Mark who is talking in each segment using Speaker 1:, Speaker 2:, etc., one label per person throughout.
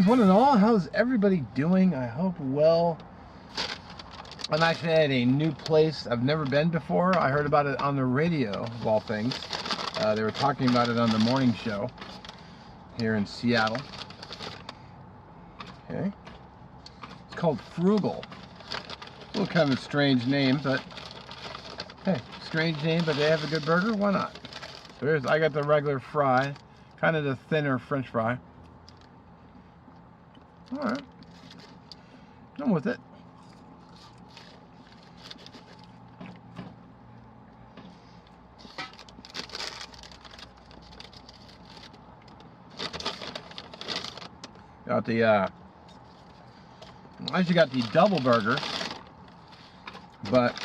Speaker 1: Greetings one and all, how's everybody doing? I hope well. I'm actually at a new place I've never been before. I heard about it on the radio, of all things. They were talking about it on the morning show here in Seattle. Okay. It's called Frugal. A little kind of a strange name, but hey, strange name, but they have a good burger, why not? So I got the regular fry, kind of the thinner French fry. Alright. I'm with it. Got the, I actually got the double burger, but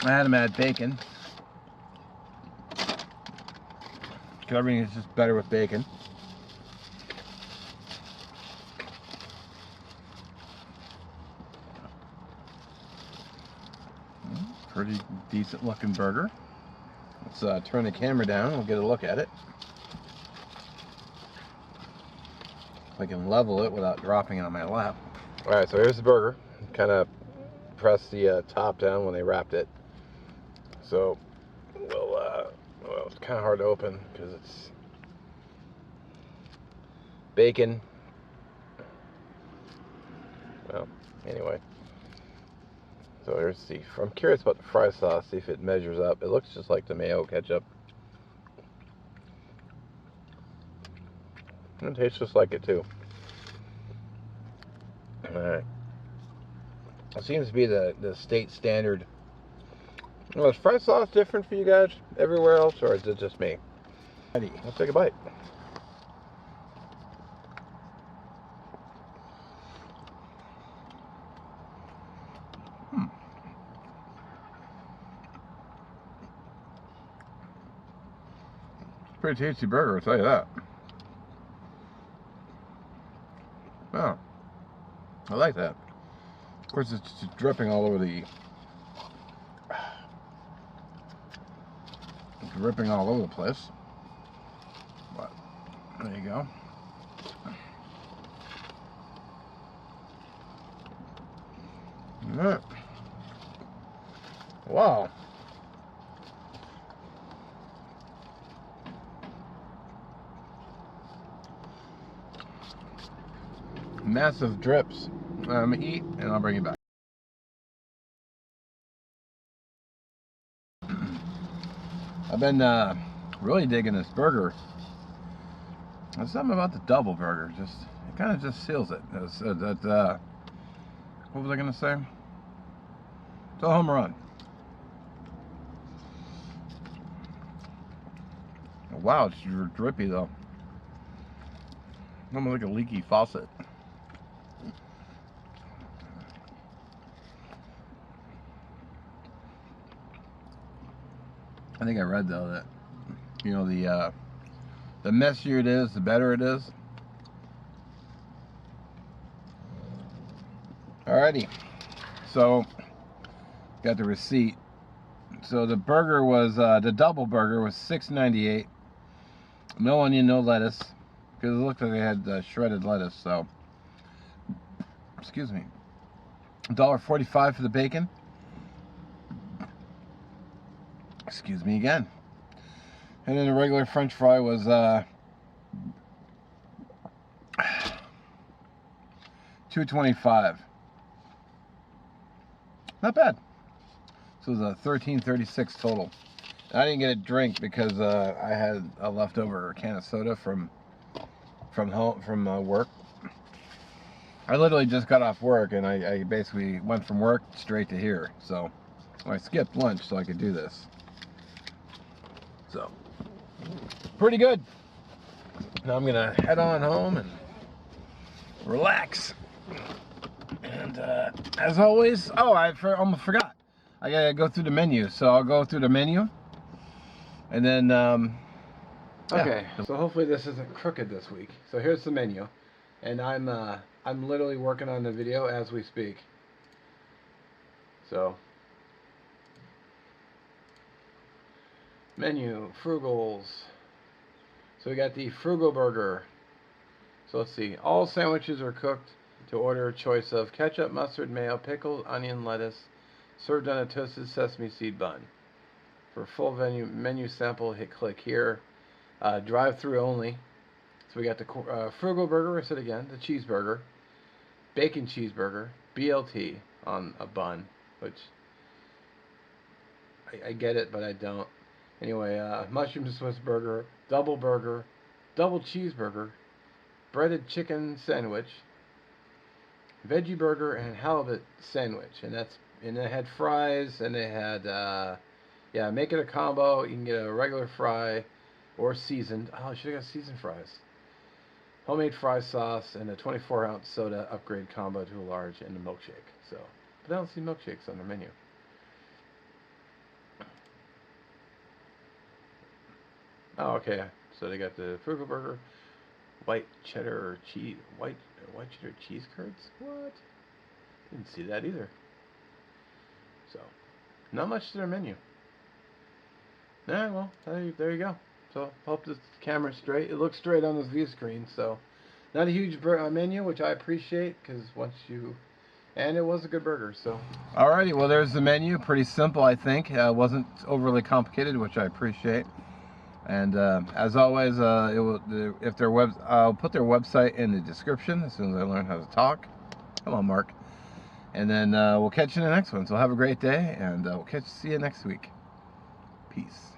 Speaker 1: I had them add bacon. Because everything is just better with bacon. Pretty decent looking burger. Let's turn the camera down and we'll get a look at it. If I can level it without dropping it on my lap. Alright, so here's the burger. Kind of pressed the top down when they wrapped it. So, well, it's kind of hard to open because it's bacon. Well, anyway. So here's the, I'm curious about the fry sauce, see if it measures up. It looks just like the mayo ketchup. It tastes just like it too. Alright. It seems to be the state standard. Well, is fry sauce different for you guys everywhere else, or is it just me? Let's take a bite. Pretty tasty burger, I'll tell you that. Oh, I like that. Of course, it's just dripping all over the... dripping all over the place. But, there you go. Alright. Wow. Massive drips. I'm gonna eat and I'll bring you back. I've been really digging this burger. There's something about the double burger, just it kind of just seals it. What was I gonna say? It's a home run. Wow, it's drippy though. Almost like a leaky faucet. I think I read though that, you know, the messier it is, the better it is. Alrighty, so got the receipt. So the burger was the double burger was $6.98. No onion, no lettuce, because it looked like they had shredded lettuce. So, excuse me, $1.45 for the bacon. Excuse me again. And then the regular French fry was $2.25. Not bad. So it was a $13.36 total. And I didn't get a drink because I had a leftover can of soda from work. I literally just got off work and I basically went from work straight to here. So I skipped lunch so I could do this. So, pretty good. Now I'm gonna head on home and relax. And as always, oh, I almost forgot. I gotta go through the menu. So I'll go through the menu, and then okay. Yeah. So hopefully this isn't crooked this week. So here's the menu, and I'm literally working on the video as we speak. So. Menu, Frugals. So we got the Frugal Burger. So let's see. All sandwiches are cooked to order a choice of ketchup, mustard, mayo, pickle, onion, lettuce, served on a toasted sesame seed bun. For full menu sample, hit click here. Drive-through only. So we got the Frugal burger, I said again, the cheeseburger, bacon cheeseburger, BLT on a bun, which I get it, but I don't. Anyway, mushroom Swiss burger, double cheeseburger, breaded chicken sandwich, veggie burger, and halibut sandwich. And they had fries, and they had yeah, make it a combo. You can get a regular fry or seasoned. Oh, I should have got seasoned fries. Homemade fry sauce and a 24-ounce soda upgrade combo to a large and a milkshake. So, but I don't see milkshakes on their menu. Oh, okay. So they got the Frugal burger, white cheddar cheese, white cheddar cheese curds. What? Didn't see that either. So, not much to their menu. Yeah, well, there you go. So, hope this camera's straight. It looks straight on this view screen, so not a huge menu, which I appreciate, because and it was a good burger, so. Alrighty, well, there's the menu. Pretty simple, I think. Wasn't overly complicated, which I appreciate. And as always, I'll put their website in the description as soon as I learn how to talk. Come on, Mark. And then we'll catch you in the next one. So have a great day, and we'll see you next week. Peace.